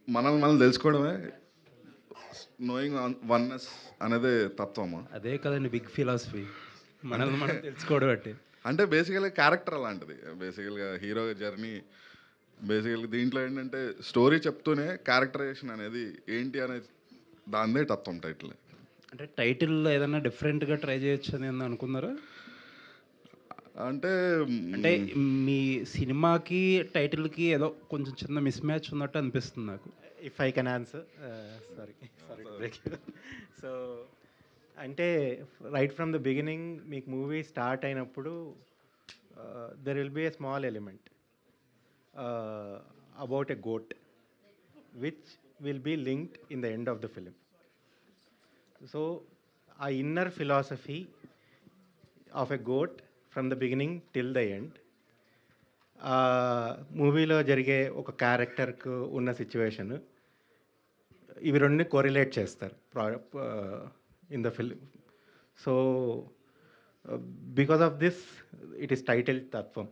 మనల్ని మనం తెలుసుకోవడమే నోయింగ్ వన్నెస్ అనేది తత్వము. అదే కదండి బిగ్ ఫిలాసఫీ, మనల్ని మనం తెలుసుకోవడం అంటే. అంటే బేసికల్గా క్యారెక్టర్ అలాంటిది. బేసికల్గా హీరో జర్నీ బేసికల్గా దీంట్లో ఏంటంటే స్టోరీ చెప్తూనే క్యారెక్టరైజేషన్ అనేది ఏంటి అనేది దాందే తత్వం టైటిల్. అంటే టైటిల్లో ఏదైనా డిఫరెంట్గా ట్రై చేయొచ్చు అని ఏమన్నా అనుకున్నారా? అంటే అంటే మీ సినిమాకి టైటిల్కి ఏదో కొంచెం చిన్న మిస్ మ్యాచ్ ఉన్నట్టు అనిపిస్తుంది నాకు. If I can answer, sorry sorry to break. So అంటే రైట్ ఫ్రమ్ ద బిగినింగ్ మీకు మూవీ స్టార్ట్ అయినప్పుడు there will be a small element about a goat which will be linked in the end of the film. So ah inner philosophy of a goat from the beginning till the end, మూవీలో జరిగే ఒక క్యారెక్టర్కు ఉన్న situation, ఇవి రెండు correlate చేస్తారు in the film. So because of this it is title తత్వం.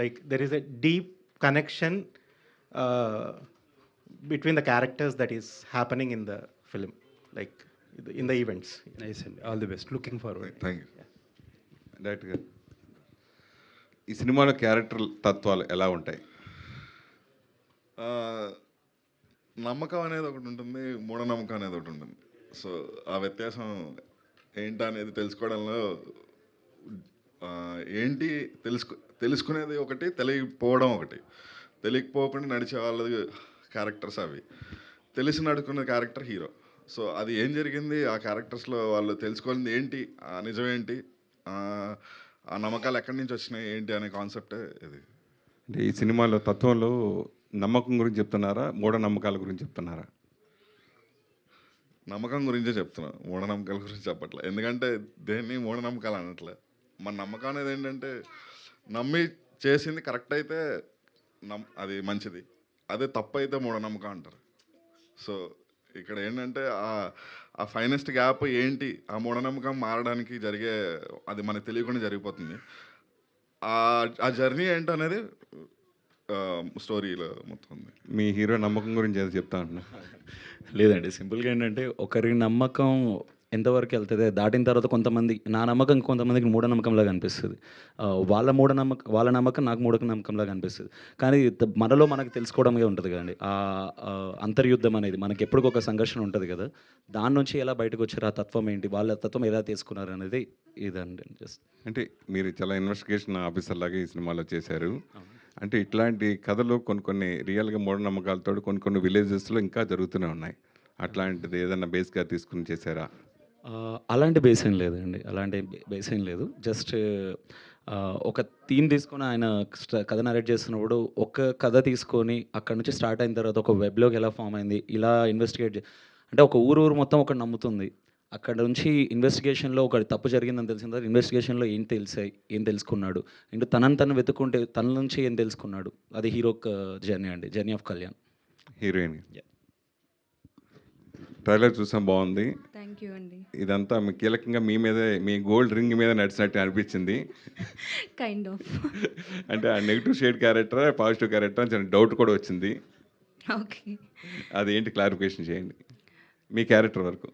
Like there is a deep connection between the characters that is happening in the film, like in the events. Nice అండి, all the best, looking forward. Thank you. డైరెక్ట్గా ఈ సినిమాలో character తత్వాలు ఎలా ఉంటాయి? నమ్మకం అనేది ఒకటి ఉంటుంది, మూఢనమ్మకం అనేది ఒకటి ఉంటుంది. సో ఆ వ్యత్యాసం ఏంటి అనేది తెలుసుకోవడంలో ఏంటి తెలుసుకునేది ఒకటి, తెలియకపోవడం ఒకటి. తెలియకపోకుండా నడిచే వాళ్ళది క్యారెక్టర్స్ అవి, తెలిసి నడుకునే క్యారెక్టర్ హీరో. సో అది ఏం జరిగింది ఆ క్యారెక్టర్స్లో, వాళ్ళు తెలుసుకోవాల్సింది ఏంటి, ఆ నిజం ఏంటి, ఆ నమ్మకాలు ఎక్కడి నుంచి వచ్చినాయి ఏంటి అనే కాన్సెప్టే ఇది. అంటే ఈ సినిమాలో తత్వంలో నమ్మకం గురించి చెప్తున్నారా, మూఢనమ్మకాల గురించి చెప్తున్నారా? నమ్మకం గురించే చెప్తున్నాను, మూఢనమ్మకాల గురించి చెప్పట్లే. ఎందుకంటే దేన్ని మూఢనమ్మకాలు అనట్లే. మన నమ్మకం అనేది ఏంటంటే నమ్మి చేసింది కరెక్ట్ అయితే అది మంచిది, అదే తప్పు అయితే మూఢనమ్మకం అంటారు. సో ఇక్కడ ఏంటంటే ఆ ఫైనెస్ట్ గ్యాప్ ఏంటి, ఆ మూఢనమ్మకం మారడానికి జరిగే, అది మనకు తెలియకుండా జరిగిపోతుంది. ఆ జర్నీ ఏంటనేది స్టోరీలో మొత్తం ఉంది. మీ హీరో నమ్మకం గురించి ఏదో చెప్తా అంటున్నా. లేదండి, సింపుల్గా ఏంటంటే ఒకరి నమ్మకం ఎంతవరకు వెళ్తుంది, దాటిన తర్వాత కొంతమంది, నా నమ్మకం కొంతమందికి మూఢనమ్మకంలాగా అనిపిస్తుంది, వాళ్ళ నమ్మకం నాకు మూఢనమ్మకంలాగా అనిపిస్తుంది. కానీ మనలో మనకు తెలుసుకోవడమే ఉంటుంది కదండి, ఆ అంతర్యుద్ధం అనేది మనకి ఎప్పటికొక సంఘర్షణ ఉంటుంది కదా, దాని నుంచి ఎలా బయటకు వచ్చారు, ఆ తత్వం ఏంటి, వాళ్ళ తత్వం ఎలా తీసుకున్నారు అనేది ఇదండి. జస్ట్ అంటే మీరు చాలా ఇన్వెస్టిగేషన్ ఆఫీసర్ లాగా ఈ సినిమాలో చేశారు. అంటే ఇట్లాంటి కథలు కొన్ని రియల్గా మూఢనమ్మకాలతో కొన్ని విలేజెస్లో ఇంకా జరుగుతూనే ఉన్నాయి. అట్లాంటిది ఏదైనా బేస్గా తీసుకుని చేశారా? అలాంటి బేస్ ఏం లేదండి, అలాంటి బేస్ ఏం లేదు. జస్ట్ ఒక థీమ్ తీసుకొని ఆయన కథ నరేట్ చేస్తున్నప్పుడు ఒక కథ తీసుకొని అక్కడ నుంచి స్టార్ట్ అయిన తర్వాత ఒక వెబ్లోకి ఎలా ఫామ్ అయింది, ఇలా ఇన్వెస్టిగేట్ అంటే ఒక ఊరు మొత్తం ఒకటి నమ్ముతుంది, అక్కడ నుంచి ఇన్వెస్టిగేషన్లో ఒక తప్పు జరిగిందని తెలిసిన తర్వాత ఇన్వెస్టిగేషన్లో ఏం తెలుసుకున్నాడు, అండ్ తను వెతుక్కుంటే తన నుంచి ఏం తెలుసుకున్నాడు, అది హీరో జర్నీ అండి, journey of Kalyan. Heroine trailer చూసాం, బాగుంది. థ్యాంక్ యూ అండి. ఇదంతా మీ కీలకంగా మీ మీదే, మీ గోల్డ్ రింగ్ మీద నడిచినట్టు అనిపించింది. Kind of. అంటే ఆ negative shade character, positive character అని డౌట్ కూడా వచ్చింది. ఓకే, అది ఏంటి క్లారిఫికేషన్ చేయండి మీ క్యారెక్టర్ వరకు.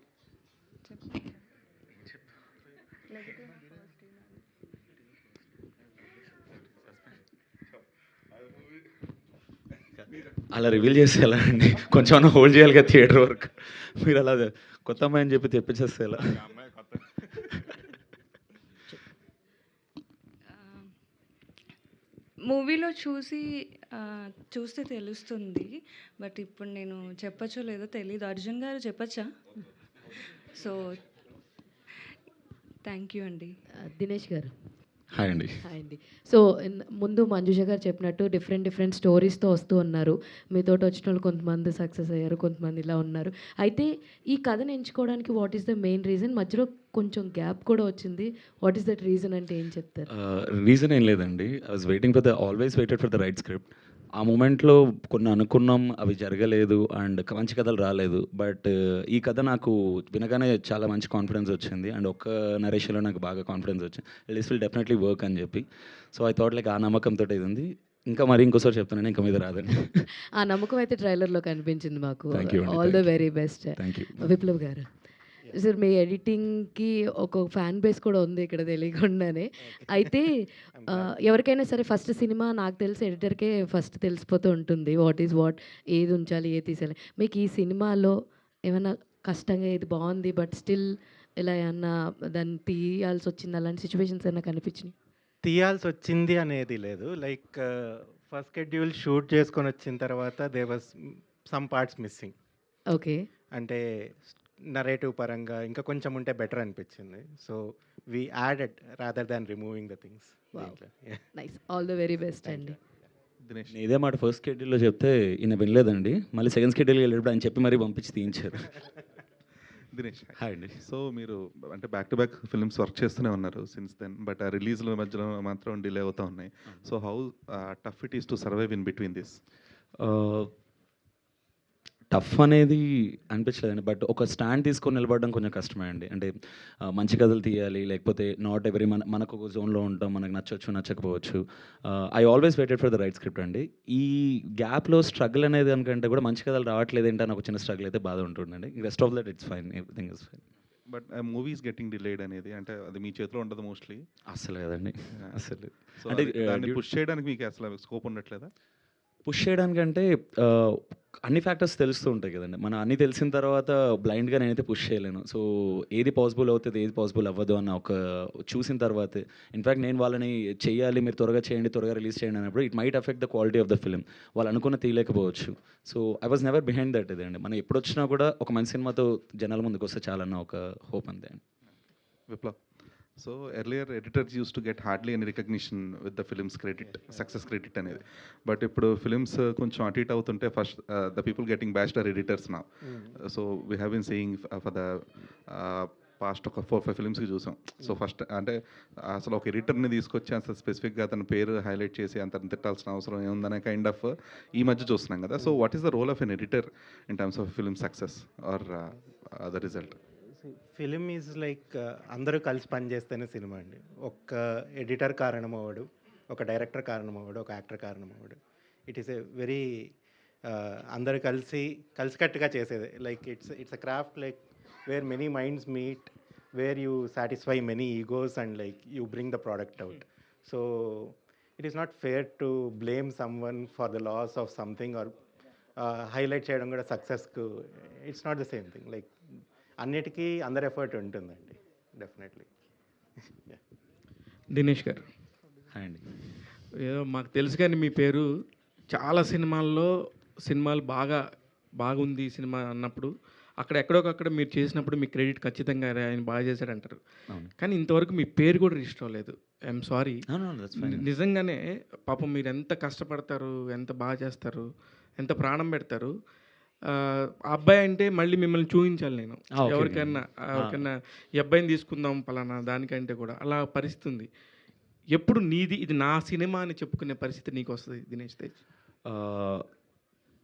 అలా రివీల్ చేస్తే ఎలా అండి, కొంచెం హోల్డ్ చేయాలి కదా థియేటర్ వర్క్, మీరు అలా కొత్త అమ్మాయి అని చెప్పి తెప్పించేస్తే ఎలా? మూవీలో చూస్తే తెలుస్తుంది, బట్ ఇప్పుడు నేను చెప్పచ్చో లేదో తెలీదు. అర్జున్ గారు చెప్పచ్చా? సో థ్యాంక్ యూ అండి. దినేష్ గారు. హాయ్ అండి. హాయ్ అండి. సో ముందు మంజుష గారు చెప్పినట్టు డిఫరెంట్ స్టోరీస్తో వస్తూ ఉన్నారు. మీతోటి వచ్చిన వాళ్ళు కొంతమంది సక్సెస్ అయ్యారు, కొంతమంది ఇలా ఉన్నారు. అయితే ఈ కథను ఎంచుకోవడానికి what is the main reason? మధ్యలో కొంచెం గ్యాప్ కూడా వచ్చింది. వాట్ ఈస్ దట్ రీజన్ అంటే ఏం చెప్తారు? రీజన్ ఏం లేదండి, I was always waited for the right script. ఆ మూమెంట్లో కొన్ని అనుకున్నాం, అవి జరగలేదు అండ్ మంచి కథలు రాలేదు. బట్ ఈ కథ నాకు వినగానే చాలా మంచి కాన్ఫిడెన్స్ వచ్చింది అండ్ ఒక్క నరేషన్లో నాకు బాగా కాన్ఫిడెన్స్ వచ్చింది, దిస్ విల్ డెఫినెట్లీ వర్క్ అని చెప్పి. సో ఐ థాట్ లైక్ ఆ నమ్మకంతో ఇది ఉంది. ఇంకా మరి ఇంకోసారి చెప్తున్నాను, ఇంకా మీద రాదండి. ఆ నమ్మకం అయితే ట్రైలర్‌లో కనిపించింది మాకు. Thank you అండి. All the Thank you. Very best. Thank you. Viplav గారు. సార్ మీ ఎడిటింగ్‌కి ఒక ఫ్యాన్ బేస్ కూడా ఉంది ఇక్కడ తెలియకుండానే. అయితే ఎవరికైనా సరే ఫస్ట్ సినిమా నాకు తెలిసి ఎడిటర్‌కే ఫస్ట్ తెలిసిపోతూ ఉంటుంది. వాట్ ఈస్ వాట్, ఏది ఉంచాలి, ఏది తీసేయాలి. మీకు ఈ సినిమాలో ఏమన్నా కష్టంగా ఇది బాగుంది బట్ స్టిల్ ఇలా ఏమన్నా దాన్ని తీయాల్సి వచ్చింది అలాంటి సిచ్యువేషన్స్ ఏమైనా కనిపించినాయి? తీయాల్సి వచ్చింది అనేది లేదు. లైక్ ఫస్ట్ షెడ్యూల్ షూట్ చేసుకొని వచ్చిన తర్వాత they was some parts missing. Okay. అంటే నరేటివ్ పరంగా ఇంకా కొంచెం ఉంటే బెటర్ అనిపించింది. So we added rather than removing the things. Wow. Nice. All the very best అండి. దినేష్ నేను ఇదే మాట ఫస్ట్ షెడ్యూల్లో చెప్తే ఈయన వినలేదండి. మళ్ళీ సెకండ్ షెడ్యూల్కి వెళ్ళేటప్పుడు ఆయన చెప్పి మరీ పంపించి తీయించారు. దినేష్ హాయ్ అండి. సో మీరు అంటే back to back films work చేస్తూనే ఉన్నారు సిన్స్ దెన్, బట్ ఆ రిలీజ్ల మధ్యలో మాత్రం డిలే అవుతూ ఉన్నాయి. So how tough it is to survive in between this? Tough అనేది అనిపించలేదండి, బట్ ఒక స్టాండ్ తీసుకొని నిలబడడం కొంచెం కష్టమే అండి. అంటే మంచి కథలు తీయాలి, లేకపోతే నాట్ ఎవరీ మనకు ఒక జోన్లో ఉంటాం, మనకు నచ్చవచ్చు నచ్చకపోవచ్చు. I always waited for the right script అండి. ఈ గ్యాప్లో స్ట్రగుల్ అనేది అనుకంటే కూడా మంచి కథలు రావట్లేదు ఏంటని ఒక చిన్న స్ట్రగుల్ అయితే బాధ ఉంటుందండి. Rest of that it's fine, everything is fine. But movies getting delayed అనేది అంటే అది మీ చేతిలో ఉండదు మోస్ట్లీ. అసలు కదండి, అసలు సో అంటే దాన్ని పుష్ చేయడానికి మీకు అసలు స్కోప్ ఉండట్లేదా? పుష్ చేయడానికంటే అన్ని ఫ్యాక్టర్స్ తెలుస్తూ ఉంటాయి కదండి. మనం అన్నీ తెలిసిన తర్వాత బ్లైండ్గా నేనైతే పుష్ చేయలేను. సో ఏది పాసిబుల్ అవుతుంది, ఏది పాసిబుల్ అవ్వదు అన్న ఒక చూసిన తర్వాతే, ఇన్ఫ్యాక్ట్ నేను వాళ్ళని చేయాలి, మీరు త్వరగా చేయండి, త్వరగా రిలీజ్ చేయండి అన్నప్పుడు it might affect the quality of the film. వాళ్ళు అనుకున్న తీయలేకపోవచ్చు. So I was never behind that. ఇదండి మనం ఎప్పుడు వచ్చినా కూడా ఒక మంచి సినిమాతో జనాల ముందుకు వస్తే చాలన్న ఒక హోప్ అంతే అండి. Viplav, so earlier editors use to get hardly any recognition with the films credit, success credit అనేది. బట్ ఇప్పుడు ఫిల్మ్స్ కొంచెం అటు ఇటు అవుతుంటే first the people getting bashed are editors నా. So we have been seeing for the past ఒక 4-5 ఫిల్మ్స్కి చూసాం. So first అంటే అసలు ఒక ఎడిటర్ని తీసుకొచ్చి అసలు స్పెసిఫిక్గా అతని పేరు హైలైట్ చేసి అంత తిట్టాల్సిన అవసరం ఏముందనే కైండ్ ఆఫ్ ఈ మధ్య చూస్తున్నాం కదా. So what is the role of an editor in terms of film success or the result? Film is like అందరూ కలిసి పనిచేస్తేనే సినిమా అండి. ఒక్క ఎడిటర్ కారణం అవ్వడు, ఒక డైరెక్టర్ కారణం అవ్వడు, ఒక యాక్టర్ కారణం అవ్వడు. ఇట్ ఈస్ ఎ వెరీ అందరూ కలిసికట్టుగా చేసేది. Like it's a craft like where many minds meet, where you satisfy many egos and like you bring the product out. So it is not fair to blame someone for the loss of something or highlight చేయడం కూడా సక్సెస్కు. It's not the same thing. Like అన్నిటికీ అందరి effort ఉంటుందండి, definitely. Dinesh గారు, hi అండి. ఏదో మాకు తెలుసు కానీ మీ పేరు చాలా సినిమాలు బాగుంది సినిమా అన్నప్పుడు అక్కడ ఎక్కడొకక్కడ మీరు చేసినప్పుడు మీ క్రెడిట్ ఖచ్చితంగా ఆయన బాగా చేశాడంటారు. కానీ ఇంతవరకు మీ పేరు కూడా రిజిస్టర్ అవ్వలేదు. I'm sorry. నిజంగానే పాపం మీరు ఎంత కష్టపడతారు, ఎంత బాగా చేస్తారు, ఎంత ప్రాణం పెడతారు. ఆ అబ్బాయి అంటే మళ్ళీ మిమ్మల్ని చూపించాలి నేను ఎవరికైనా ఈ అబ్బాయిని తీసుకుందాం పలానా దానికంటే కూడా అలా పరిస్థితి ఉంది. ఎప్పుడు నీది ఇది నా సినిమా అని చెప్పుకునే పరిస్థితి నీకు వస్తుంది దినేష్ తేజ్?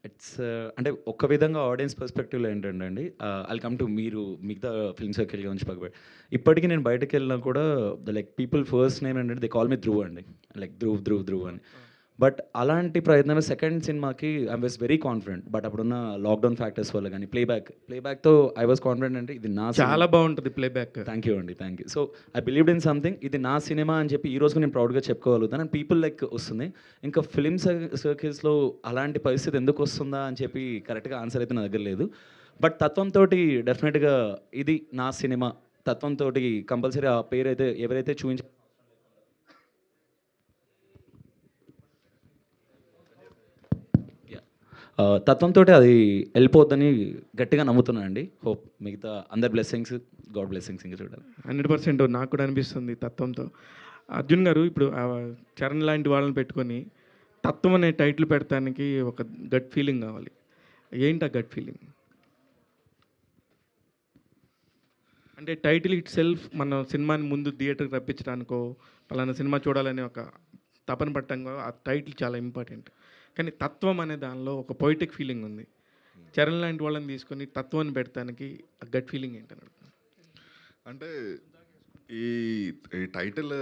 ఇట్స్ అంటే ఒక విధంగా ఆడియన్స్ పర్స్పెక్టివ్లో ఏంటంటే అండి, ఐల్ కమ్ టు మీరు మిగతా ఫిల్మ్ సర్కిల్ గురించి పక్కబడి ఇప్పటికీ నేను బయటకు వెళ్ళినా కూడా లైక్ పీపుల్ ఫస్ట్ నేమ్ ఏంటంటే దే కాల్ మీ ధ్రువ్ అండి, లైక్ ధ్రువ్ అని. బట్ అలాంటి ప్రయత్నమే సెకండ్ సినిమాకి I was very confident. But అప్పుడున్న లాక్డౌన్ ఫ్యాక్టర్స్ వల్ల కానీ ప్లేబ్యాక్తో ఐ వాస్ కాన్ఫిడెంట్ అంటే ఇది నా చాలా బాగుంటుంది ప్లేబ్యాక్. థ్యాంక్ యూ అండి, thank you. So I believed in something, ఇది నా సినిమా అని చెప్పి ఈ రోజు నేను ప్రౌడ్గా చెప్పుకోగలుగుతాను. అండ్ పీపుల్ లైక్ వస్తుంది. ఇంకా ఫిల్మ్ సర్కిల్స్లో అలాంటి పరిస్థితి ఎందుకు వస్తుందా అని చెప్పి కరెక్ట్గా ఆన్సర్ అయితే నా దగ్గర లేదు. బట్ తత్వంతో డెఫినెట్గా ఇది నా సినిమా, తత్వంతో కంపల్సరీ ఆ పేరు అయితే ఎవరైతే తత్వంతో అది వెళ్ళిపోద్దని గట్టిగా నమ్ముతున్నాను అండి. హోప్ మిగతా అందరి బ్లెస్సింగ్స్, గాడ్ బ్లెస్సింగ్స్ ఇంకా చూడాలి. 100% నాకు కూడా అనిపిస్తుంది తత్వంతో. అర్జున్ గారు, ఇప్పుడు చరణ్ లాంటి వాళ్ళని పెట్టుకొని తత్వం అనే టైటిల్ పెడతానికి ఒక గట్ ఫీలింగ్ కావాలి. ఏంటి ఆ గట్ ఫీలింగ్? అంటే టైటిల్ ఇట్ సెల్ఫ్ మన సినిమాని ముందు థియేటర్కి రప్పించడానికో పలానా సినిమా చూడాలనే ఒక తపన పట్టంగా ఆ టైటిల్ చాలా ఇంపార్టెంట్. కానీ తత్వం అనే దానిలో ఒక పొయిటిక్ ఫీలింగ్ ఉంది. చరణ్ లాంటి వాళ్ళని తీసుకొని తత్వాన్ని పెడతానికి ఆ గట్ ఫీలింగ్ ఏంటని అడుగుతున్నాను. అంటే ఈ టైటిల్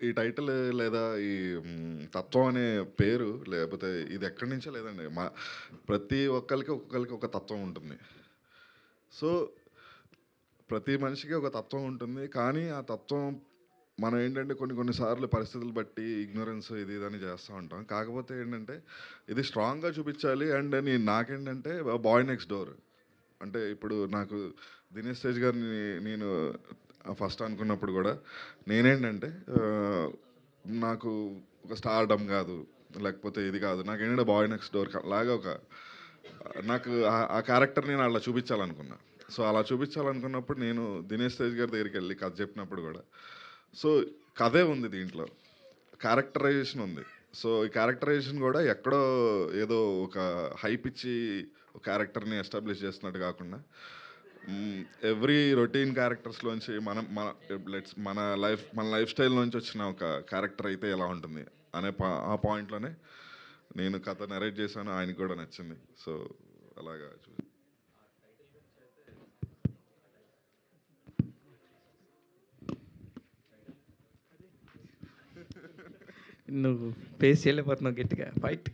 ఈ టైటిల్ లేదా ఈ తత్వం అనే పేరు లేకపోతే ఇది ఎక్కడి నుంచో లేదండి. ప్రతి ఒక్కరికి ఒక తత్వం ఉంటుంది. సో ప్రతి మనిషికి ఒక తత్వం ఉంటుంది. కానీ ఆ తత్వం మనం ఏంటంటే కొన్నిసార్లు పరిస్థితులు బట్టి ఇగ్నోరెన్స్ ఇది ఇదని చేస్తూ ఉంటాం. కాకపోతే ఏంటంటే ఇది స్ట్రాంగ్గా చూపించాలి. అండ్ నాకేంటంటే బాయ్ నెక్స్ట్ డోర్ అంటే ఇప్పుడు నాకు దినేష్ తేజ్ గారిని నేను ఫస్ట్ అనుకున్నప్పుడు కూడా నేనేంటంటే నాకు ఒక స్టార్డమ్ కాదు, లేకపోతే ఇది కాదు, నాకేంటంటే బాయ్ నెక్స్ట్ డోర్ లాగా నాకు ఆ క్యారెక్టర్ నేను అలా చూపించాలనుకున్నా. సో అలా చూపించాలనుకున్నప్పుడు నేను దినేష్ తేజ్ గారి దగ్గరికి వెళ్ళి కథ చెప్పినప్పుడు కూడా సో కథే ఉంది, దీంట్లో క్యారెక్టరైజేషన్ ఉంది. సో ఈ క్యారెక్టరైజేషన్ కూడా ఎక్కడో ఏదో ఒక హైప్ ఇచ్చి ఒక క్యారెక్టర్ని ఎస్టాబ్లిష్ చేస్తున్నట్టు కాకుండా ఎవ్రీ రొటీన్ క్యారెక్టర్స్లోంచి మన లైఫ్ స్టైల్ నుంచి వచ్చిన ఒక క్యారెక్టర్ అయితే ఎలా ఉంటుంది అనే ఆ పాయింట్లోనే నేను కథ నరేట్ చేశాను. ఆయనకి కూడా నచ్చింది. సో అలాగా నువ్వు ఫేస్ చేయలేకపోతున్నావు గట్టిగా ఫైట్.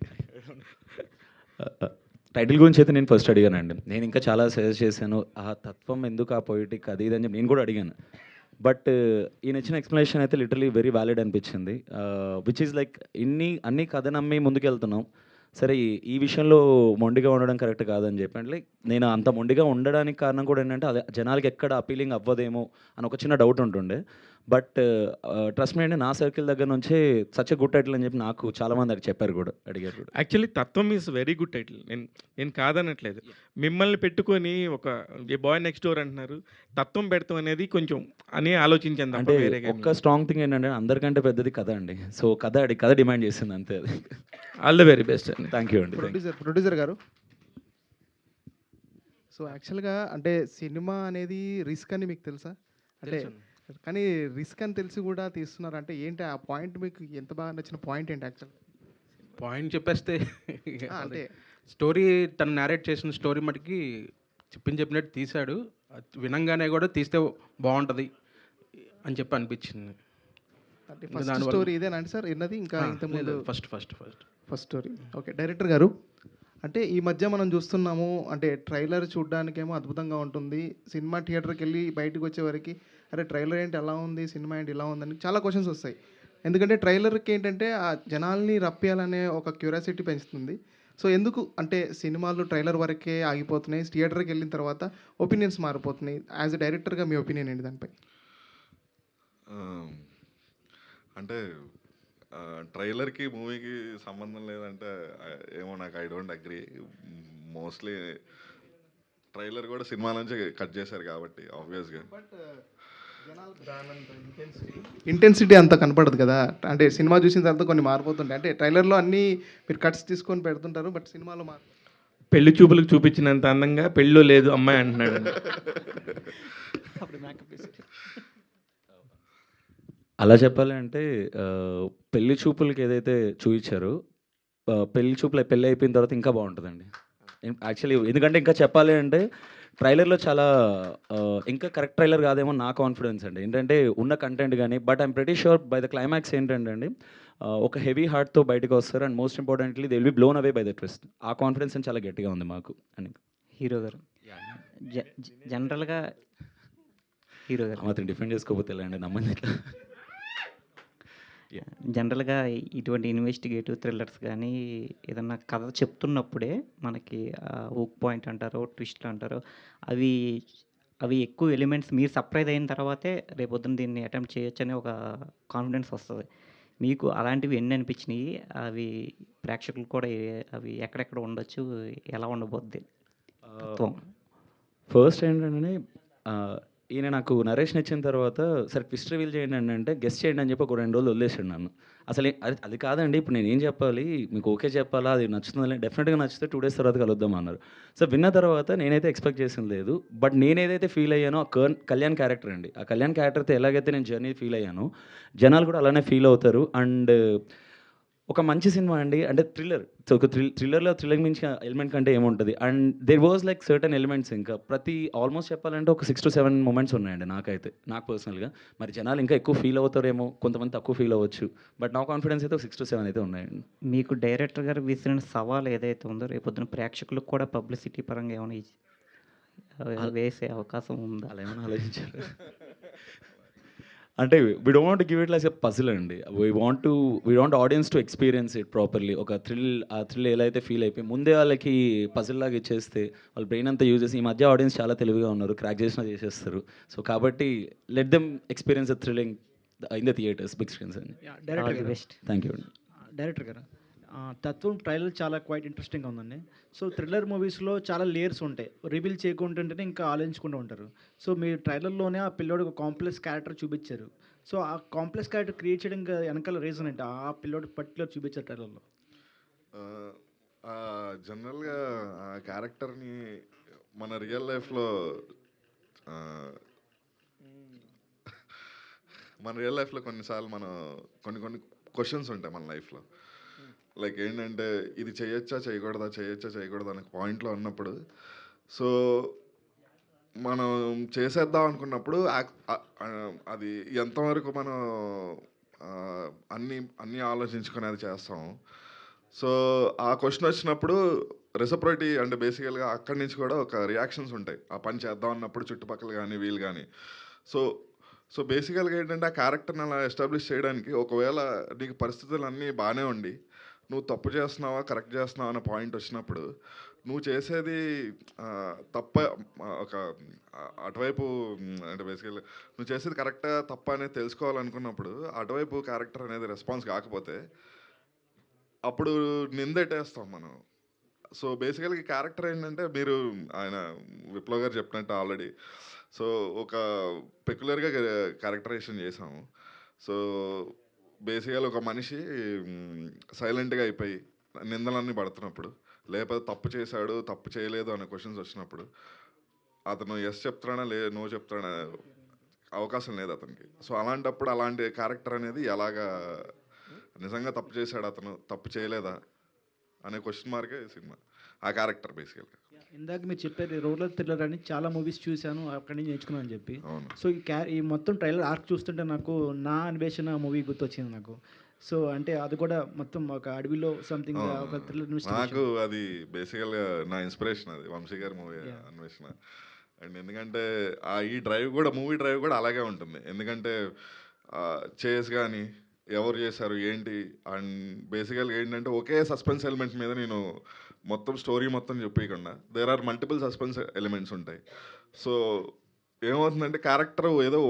టైటిల్ గురించి అయితే నేను ఫస్ట్ అడిగానండి. నేను ఇంకా చాలా సజెస్ట్ చేశాను, ఆ తత్వం ఎందుకు, ఆ పొయిటిక్ అది ఇది అని చెప్పి నేను కూడా అడిగాను. బట్ ఈయన ఇచ్చిన ఎక్స్ప్లెనేషన్ అయితే లిటరలీ వెరీ వ్యాలిడ్ అనిపించింది. విచ్ ఈజ్ లైక్ అన్ని కథ నమ్మి ముందుకెళ్తున్నాం, సరే ఈ విషయంలో మొండిగా ఉండడం కరెక్ట్ కాదని చెప్పి. అంటే నేను అంత మొండిగా ఉండడానికి కారణం కూడా ఏంటంటే అదే జనాలకి ఎక్కడ అపీలింగ్ అవ్వదేమో అని ఒక చిన్న డౌట్ ఉంటుండే. బట్ ట్రస్ట్ మీ అండి, నా సర్కిల్ దగ్గర నుంచే సచ్ గుడ్ టైటిల్ అని చెప్పి నాకు చాలామంది అది చెప్పారు కూడా, అడిగారు కూడా. యాక్చువల్లీ తత్వం ఈజ్ వెరీ గుడ్ టైటిల్. నేను కాదనట్లేదు. మిమ్మల్ని పెట్టుకొని ఒక బాయ్ నెక్స్ట్ డోర్ అంటున్నారు, తత్వం పెడతాం అనేది కొంచెం అని ఆలోచించాను తప్ప అంటే వేరే ఒక్క స్ట్రాంగ్ థింగ్ ఏంటంటే అందరికంటే పెద్దది కథ అండి. సో కథ డిమాండ్ చేసింది అంతే. అది ఆల్ ద వెరీ బెస్ట్ అండి. థ్యాంక్ యూ అండి. ప్రొడ్యూసర్ గారు, సో యాక్చువల్గా అంటే సినిమా అనేది రిస్క్ అని మీకు తెలుసా? అంటే కానీ రిస్క్ అని తెలిసి కూడా తీస్తున్నారు అంటే ఏంటి ఆ పాయింట్? మీకు ఎంత బాగా నచ్చిన పాయింట్ ఏంటి యాక్చువల్ పాయింట్ చెప్పేస్తే అంటే స్టోరీ తను నేరేట్ చేసిన స్టోరీ మటుకి చెప్పినట్టు తీశాడు. వినంగానే కూడా తీస్తే బాగుంటుంది అని చెప్పి అనిపించింది. అంటే ఫస్ట్ స్టోరీ ఇదేనండి సార్ విన్నది? ఇంకా ఇంతకుముందు ఫస్ట్ స్టోరీ. ఓకే, డైరెక్టర్ గారు, అంటే ఈ మధ్య మనం చూస్తున్నాము అంటే ట్రైలర్ చూడడానికేమో అద్భుతంగా ఉంటుంది, సినిమా థియేటర్కి వెళ్ళి బయటకు వచ్చేవరకు అరే ట్రైలర్ ఏంటి ఎలా ఉంది, సినిమా ఏంటి ఇలా ఉందని చాలా క్వశ్చన్స్ వస్తాయి. ఎందుకంటే ట్రైలర్కి ఏంటంటే ఆ జనాల్ని రప్పియాలనే ఒక క్యూరియాసిటీ పెంచుతుంది. సో ఎందుకు అంటే సినిమాలు ట్రైలర్ వరకే ఆగిపోతున్నాయి, థియేటర్కి వెళ్ళిన తర్వాత ఒపీనియన్స్ మారిపోతున్నాయి? యాజ్ ఎ డైరెక్టర్గా మీ ఒపీనియన్ ఏంటి దానిపై? అంటే ట్రైలర్కి మూవీకి సంబంధం లేదంటే ఏమో నాకు I don't agree. Mostly trailer కూడా సినిమా నుంచి కట్ చేశారు కాబట్టి ఆబ్వియస్గా ఇంటెన్సిటీ అంత కనపడదు కదా. అంటే సినిమా చూసిన తర్వాత కొన్ని మారిపోతుంటాయి. అంటే ట్రైలర్లో అన్నీ మీరు కట్స్ తీసుకొని పెడుతుంటారు, బట్ సినిమాలో పెళ్లి చూపులకు చూపించినంత అందంగా పెళ్ళిలో లేదు అమ్మాయి అంటున్నాడు. అలా చెప్పాలి అంటే పెళ్లి చూపులకి ఏదైతే చూపించారో పెళ్ళి అయిపోయిన తర్వాత ఇంకా బాగుంటుందండి యాక్చువల్లీ. ఎందుకంటే ఇంకా చెప్పాలి అంటే ట్రైలర్లో చాలా ఇంకా కరెక్ట్ ట్రైలర్ కాదేమో నా కాన్ఫిడెన్స్ అండి. ఏంటంటే ఉన్న కంటెంట్ కానీ, but I'm pretty sure by the climax ఏంటంటే అండి ఒక హెవీ హార్ట్తో బయటకు వస్తారు. And most importantly they will be blown away by the twist. ఆ కాన్ఫిడెన్స్ అని చాలా గట్టిగా ఉంది మాకు అని. హీరో గారు జనరల్గా మాత్రం డిఫెండ్ చేసుకోకపోతే ఎలా అండి నమ్మంది. జనరల్గా ఇటువంటి ఇన్వెస్టిగేటివ్ థ్రిల్లర్స్ కానీ ఏదన్నా కథ చెప్తున్నప్పుడే మనకి హుక్ పాయింట్ అంటారో ట్విస్ట్లు అంటారో అవి ఎక్కువ ఎలిమెంట్స్ మీరు సర్ప్రైజ్ అయిన తర్వాతే రేపొద్దున దీన్ని అటెంప్ట్ చేయొచ్చు అనే ఒక కాన్ఫిడెన్స్ వస్తుంది. మీకు అలాంటివి ఎన్ని అనిపించినాయి? అవి ప్రేక్షకులు కూడా అవి ఎక్కడెక్కడ ఉండొచ్చు, ఎలా ఉండబోద్ది? ఫస్ట్ ఏంటంటే ఈయన నాకు నరేషన్ ఇచ్చిన తర్వాత సరే ట్విస్ట్ రివీల్ చేయండి అని అంటే గెస్ట్ చేయండి అని చెప్పి ఒక 2 రోజులు వదిలేసాడు నన్ను. అసలు అది కాదండి, ఇప్పుడు నేను ఏం చెప్పాలి, మీకు ఓకే చెప్పాలా, అది నచ్చుతుందని డెఫినెట్గా నచ్చితే 2 days తర్వాత కలుద్దాం అన్నారు. సో విన్న తర్వాత నేనైతే ఎక్స్పెక్ట్ చేసింది లేదు, బట్ నేనేదైతే ఫీల్ అయ్యానో ఆ కళ్యాణ్ క్యారెక్టర్ అండి, ఆ కళ్యాణ్ క్యారెక్టర్తో ఎలాగైతే నేను జర్నీ ఫీల్ అయ్యానో జనాలు కూడా అలానే ఫీల్ అవుతారు. అండ్ ఒక మంచి సినిమా అండి. అంటే థ్రిల్లర్. సో, ఒక థ్రిల్లర్‌లో థ్రిల్లర్ మించిన ఎలిమెంట్ కంటే ఏముంటది? And there was like certain elements ఇంకా. ఆల్మోస్ట్ చెప్పాలంటే ఒక 6-7 మొమెంట్స్ ఉన్నాయండి నాకైతే. నాకు పర్సనల్‌గా. మరి జనాలు ఇంకా ఎక్కువ ఫీల్ అవుతారేమో, కొంతమంది తక్కువ ఫీల్ అవ్వచ్చు. బట్ నా కాన్ఫిడెన్స్ అయితే ఒక 6-7 అయితే ఉన్నాయండి. మీకు డైరెక్టర్ గారు విసిరిన సవాల్ ఏదైతే ఉందో రేపొద్దున ప్రేక్షకులకు కూడా పబ్లిసిటీ పరంగా ఏమైనా వేసే అవకాశం ఉందా? అలా ఏమైనా ఆలోచించారా? అంటే we don't want to give it like a puzzle అండి. We want audience to experience it properly. ఒక ఆ థ్రిల్ ఎలా అయితే ఫీల్ అయిపోయి ముందే వాళ్ళకి పజిల్ లాగా ఇచ్చేస్తే వాళ్ళ బ్రెయిన్ అంతా యూజ్ చేసి ఈ మధ్య ఆడియన్స్ చాలా తెలివిగా ఉన్నారు. క్రాక్ చేసినా చేసేస్తారు. సో, కాబట్టి let them experience the thrilling in the theatres, big screens అండి. డైరెక్టర్ గారు, బెస్ట్. థ్యాంక్ యూ అండి. డైరెక్టర్ గారు, తత్వం ట్రైలర్ చాలా క్వైట్ ఇంట్రెస్టింగ్గా ఉందండి. సో థ్రిల్లర్ మూవీస్లో చాలా లేయర్స్ ఉంటాయి. రివీల్ చేయకుంటుంటేనే ఇంకా ఆలోచించుకుంటూ ఉంటారు. సో మీ ట్రైలర్లోనే ఆ పిల్లోడు ఒక కాంప్లెక్స్ క్యారెక్టర్ చూపించారు. సో ఆ కాంప్లెక్స్ క్యారెక్టర్ క్రియేట్ చేయడం వెనకాల రీజన్ ఏంటి? ఆ పిల్లోడు పర్టికులర్ చూపించారు ట్రైలర్లో. జనరల్గా ఆ క్యారెక్టర్ని మన రియల్ లైఫ్లో కొన్నిసార్లు మనం కొన్ని క్వశ్చన్స్ ఉంటాయి మన లైఫ్లో. లైక్ ఏంటంటే ఇది చేయొచ్చా చేయకూడదా అనే పాయింట్లో ఉన్నప్పుడు, సో మనం చేసేద్దాం అనుకున్నప్పుడు అది ఎంతవరకు మనం అన్నీ ఆలోచించుకొని అది చేస్తాం. సో ఆ క్వశ్చన్ వచ్చినప్పుడు రెసిప్రొసిటీ అంటే బేసికల్గా అక్కడి నుంచి కూడా ఒక రియాక్షన్స్ ఉంటాయి ఆ పని చేద్దాం అన్నప్పుడు, చుట్టుపక్కల కానీ వీళ్ళు కానీ. సో బేసికల్గా ఏంటంటే ఆ క్యారెక్టర్ని అలా ఎస్టాబ్లిష్ చేయడానికి ఒకవేళ నీకు పరిస్థితులు అన్నీ బాగానే ఉండి నువ్వు తప్పు చేస్తున్నావా కరెక్ట్ చేస్తున్నావా అనే పాయింట్ వచ్చినప్పుడు నువ్వు చేసేది తప్ప ఒక అటువైపు అంటే బేసికల్గా నువ్వు చేసేది కరెక్టా తప్ప అనేది తెలుసుకోవాలనుకున్నప్పుడు అటువైపు క్యారెక్టర్ అనేది రెస్పాన్స్ కాకపోతే అప్పుడు నిందెట్టేస్తాం మనం. సో బేసికల్గా ఈ క్యారెక్టర్ ఏంటంటే మీరు ఆయన విప్లవ్ గారు చెప్పినట్టు ఆల్రెడీ సో ఒక పెక్యులర్గా క్యారెక్టరైజేషన్ చేసాము. సో బేసికల్గా ఒక మనిషి సైలెంట్గా అయిపోయి నిందలన్నీ పడుతున్నప్పుడు, లేకపోతే తప్పు చేశాడు తప్పు చేయలేదు అనే క్వశ్చన్స్ వచ్చినప్పుడు అతను ఎస్ చెప్తాడా నో చెప్తాడా అవకాశం లేదు అతనికి. సో అలాంటప్పుడు అలాంటి క్యారెక్టర్ అనేది ఎలాగా నిజంగా తప్పు చేశాడు అతను తప్పు చేయలేదా అనే క్వశ్చన్ మార్కే సినిమా ఆ క్యారెక్టర్ బేసికల్గా. ఇందాక మీరు చెప్పారు రూరల్ థ్రిల్లర్ అని చాలా మూవీస్ చూశాను అక్కడి నుంచి నేర్చుకున్నాను అని చెప్పి. అవును. సో ఈ మొత్తం ట్రైలర్ ఆర్క్ చూస్తుంటే నాకు నా అన్వేషణ మూవీ గుర్తొచ్చింది నాకు. సో అంటే అది కూడా మొత్తం ఒక అడవిలో సంథింగ్ ఒక థ్రిల్లర్ నాకు అది బేసికల్గా నా ఇన్స్పిరేషన్ అది వంశీ గారి మూవీ అన్వేషణ. అండ్ ఎందుకంటే ఈ డ్రైవ్ కూడా మూవీ డ్రైవ్ కూడా అలాగే ఉంటుంది. ఎందుకంటే చేస్ కానీ ఎవరు చేశారు ఏంటి అండ్ బేసికల్గా ఏంటంటే ఒకే సస్పెన్స్ ఎలిమెంట్ మీద నేను మొత్తం స్టోరీ మొత్తం చెప్పకుండా there are multiple suspense elements ఉంటాయి. సో ఏమవుతుందంటే క్యారెక్టర్ ఏదో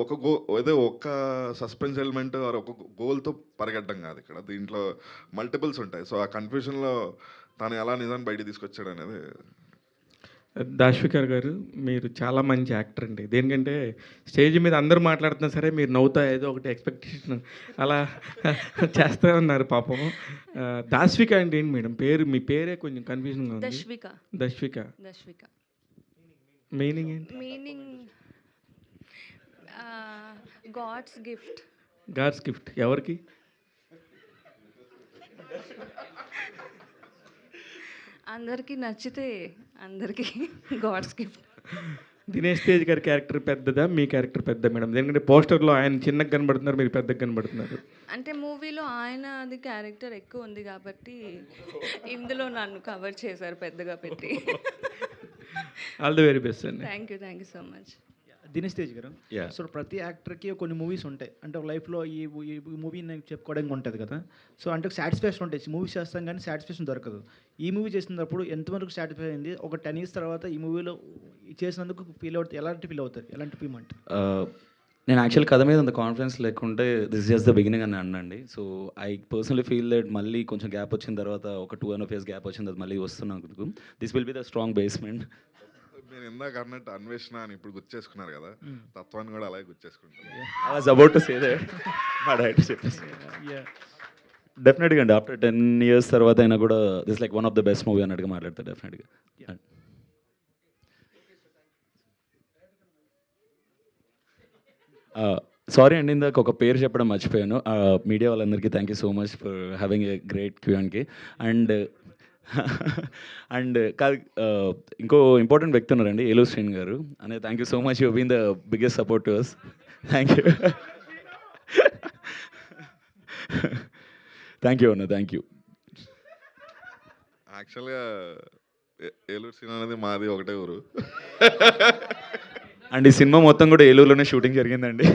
ఒక్క సస్పెన్స్ ఎలిమెంట్ ఒక గోల్తో పరిగెట్టడం కాదు ఇక్కడ, దీంట్లో మల్టిపుల్స్ ఉంటాయి. సో ఆ కన్ఫ్యూజన్లో తను ఎలా నిజాన్ని బయట తీసుకొచ్చాడు అనేది. దాష్వికర్ గారు, మీరు చాలా మంచి యాక్టర్ అండి. దేనికంటే స్టేజ్ మీద అందరూ మాట్లాడుతున్నా సరే మీరు నవ్వుతా ఏదో ఒకటి ఎక్స్పెక్టేషన్ అలా చేస్తూ ఉన్నారు పాపం. దాష్విక అంటే ఏంటి మేడం పేరు? మీ పేరే కొంచెం కన్ఫ్యూజన్గా ఉంది. దశ్విక మీనింగ్ ఏంటి? గాడ్స్ గిఫ్ట్ ఎవరికి? అందరికీ నచ్చితే అందరికీ గాడ్స్ గిఫ్ట్. దినేష్ తేజ్ గారి క్యారెక్టర్ పెద్దదా మీ క్యారెక్టర్ పెద్ద మేడం? ఎందుకంటే పోస్టర్లో ఆయన చిన్నగా కనబడుతున్నారు, మీరు పెద్దగా కనబడుతున్నారు. అంటే మూవీలో ఆయన అది క్యారెక్టర్ ఎక్కువ ఉంది కాబట్టి ఇందులో నన్ను కవర్ చేశారు పెద్దగా పెట్టి. ఆల్ ది వెరీ బెస్ట్ అండి. Thank you so much. Dinesh Tej గారు, సో ప్రతి యాక్టర్కి కొన్ని మూవీస్ ఉంటాయి. అంటే ఒక లైఫ్లో ఈ మూవీ నేను చెప్పుకోవడానికి ఉంటుంది కదా. సో అంటే సాటిస్ఫాక్షన్ ఉంటాయి. మూవీస్ చేస్తాం కానీ సాటిస్ఫాక్షన్ దొరకదు. ఈ మూవీ చేసినప్పుడు ఎంతవరకు సాటిస్ఫై అయింది? ఒక 10 years తర్వాత ఈ మూవీలో చేసినందుకు ఎలాంటి ఫీల్ అవుతారు? ఎలాంటి ఫీల్ అంటే నేను యాక్చువల్ కథ మీద అంత కాన్ఫిడెన్స్ లేకుంటే దిస్ జస్ట్ ద బిగినింగ్ అని అన్నాండి. So I personally feel that మళ్ళీ కొంచెం గ్యాప్ వచ్చిన తర్వాత ఒక 2.5 years గ్యాప్ వచ్చిన తర్వాత మళ్ళీ వస్తున్నాను. This will be the strong basement. నేను ఇందాక అన్నట్టు అన్వేషణ అని ఇప్పుడు గుర్తు చేసుకున్నారు కదా, తత్వాన్ని కూడా అలాగే గుర్తు చేసుకుంటాను. I was about to say that but I had to say this. డెఫినెట్గా అండి ఆఫ్టర్ 10 years తర్వాత అయినా కూడా this like one of the best movie అన్నట్టుగా మాట్లాడతారు డెఫినెట్గా. సారీ అండి, ఇందాక ఒక పేరు చెప్పడం మర్చిపోయాను. మీడియా వాళ్ళందరికీ thank you so much for having a great క్యూఎన్కి. అండ్ అండ్ కాదు, ఇంకో ఇంపార్టెంట్ వ్యక్తి ఉన్నారండి, ఏలూరు శ్రీన్ గారు. అనే thank you so much, you been the biggest support to us. Thank you. Thank you అన్న, థ్యాంక్ యూ. యాక్చువల్గా ఏలూరు సీన్ అనేది మాది ఒకటే ఊరు. అండ్ ఈ సినిమా మొత్తం కూడా ఏలూరులోనే షూటింగ్ జరిగిందండి.